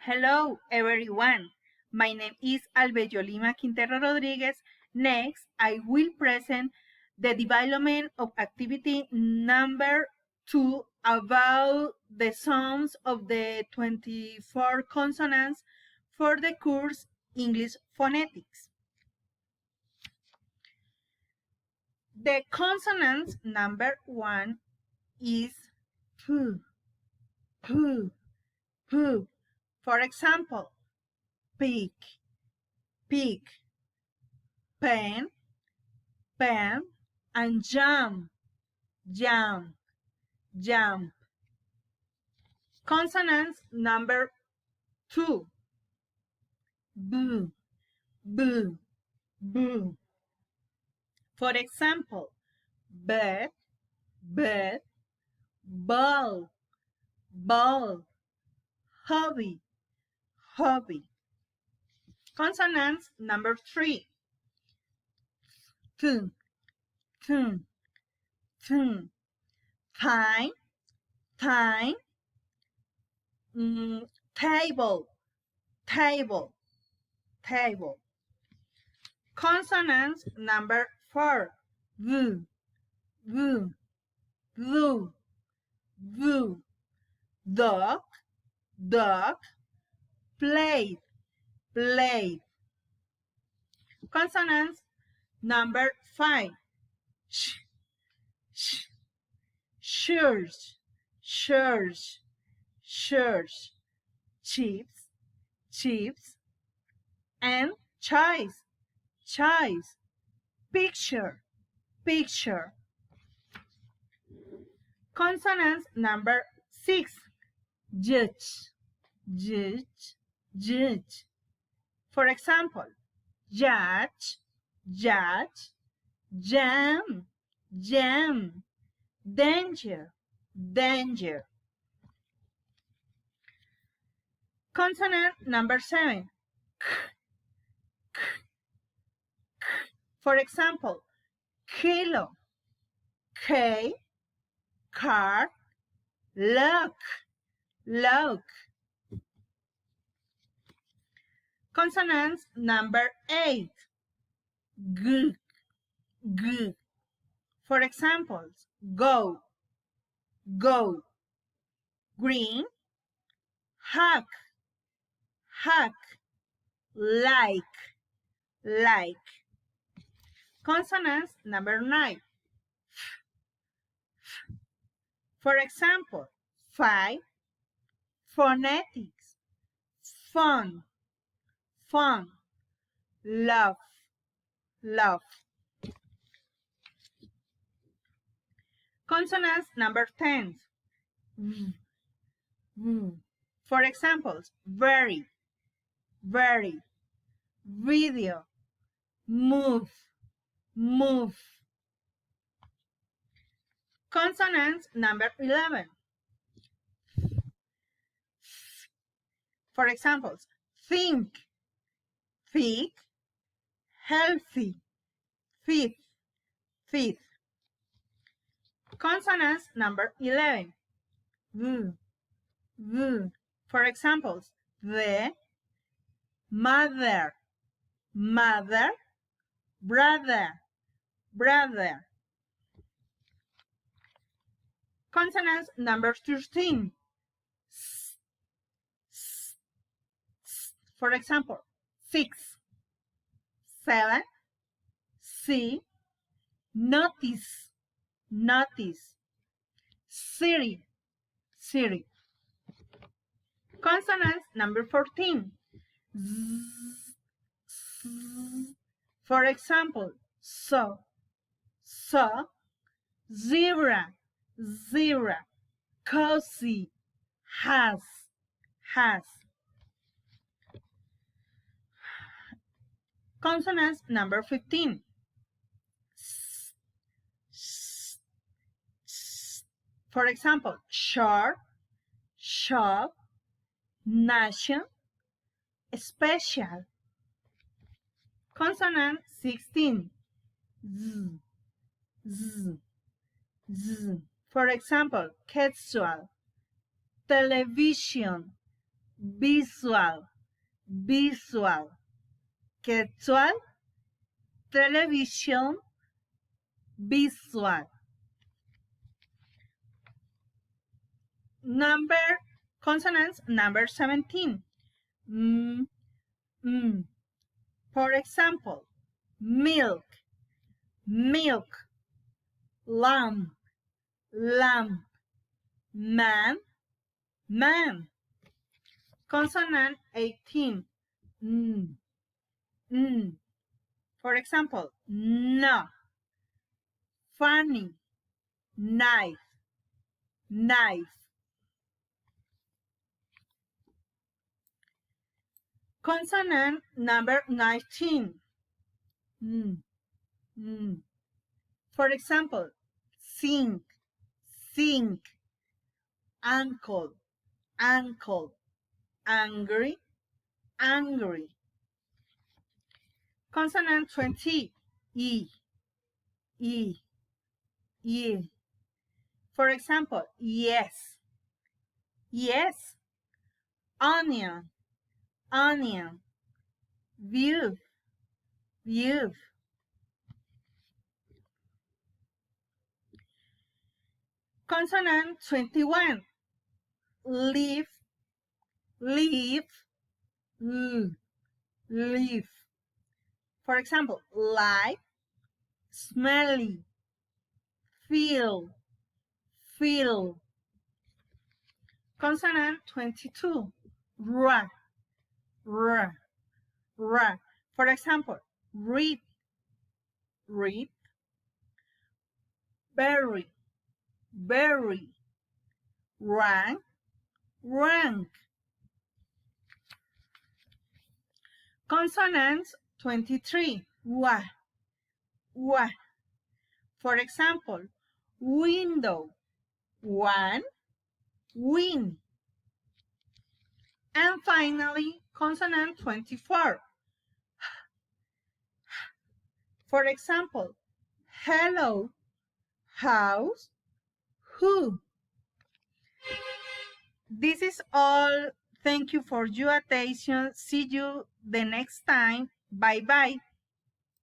Hello, everyone. My name is Albello Lima Quintero Rodriguez. Next, I will present the development of activity number 2 about the sounds of the 24 consonants for the course English Phonetics. The consonant number 1 is P, P, P. For example, pig, pig, pen, pen, and jump, jump, jump. Consonants number 2, b, b, b. For example, bed, bed, ball, ball, hobby, hobby. Consonants number 3, t, t, t. Time, time, table, table, table. Consonants number 4, v, v, v, v. Dog, dog, plate, plate. Consonants number 5, sh, sh, shirts, shirts, shirts, chips, chips, and choice, choice, picture, picture. Consonants number 6, judge, judge, judge. For example, judge, judge, jam, jam, danger, danger. Consonant number 7, k, k, k. For example, kilo, K, car, lock, lock. Consonants number 8, g, g. For examples, go, go. Green, hack, hack. Like, like. Consonants number 9, for example, 5, phonetics, fun, fun, love, love. Consonants number 10, v, v. For examples, very, very, video, move, move. Consonants number 11. For examples, think, thick, healthy, fit, fit. Consonants number 11. V, v. For examples, the, mother, mother, brother, brother. Consonants number 13. S, s, s. For example, 6, 7, see, notice, notice, Siri, Siri. Consonants number 14. Z, s. For example, so, zebra, zebra, cozy, has. Consonants number 15. S, s, s. For example, short, shop, nation, special. Consonant 16. Z, z, z. For example, casual, television, visual, visual. Quechua, television, visual. Consonants number 17. Mm, mm. For example, milk, milk, lamb, lamb, man, man. Consonant 18. Mm, mm. For example, no, funny, knife, knife. Consonant number 19. Mm, mm. For example, sink, sink, ankle, ankle, angry, angry. Consonant 20. E, E, E. For example, yes, yes, onion, onion, view, view. Consonant 21. Leaf, leaf, leaf. For example, light, smelly, feel, feel. Consonant 22. Ra, ra, ra. For example, read, read, berry, berry, rank, rank. Consonants 23. Wa, wa. For example, window, one, win. And finally, consonant 24. For example, hello, house, who. This is all. Thank you for your attention. See you the next time. Bye bye.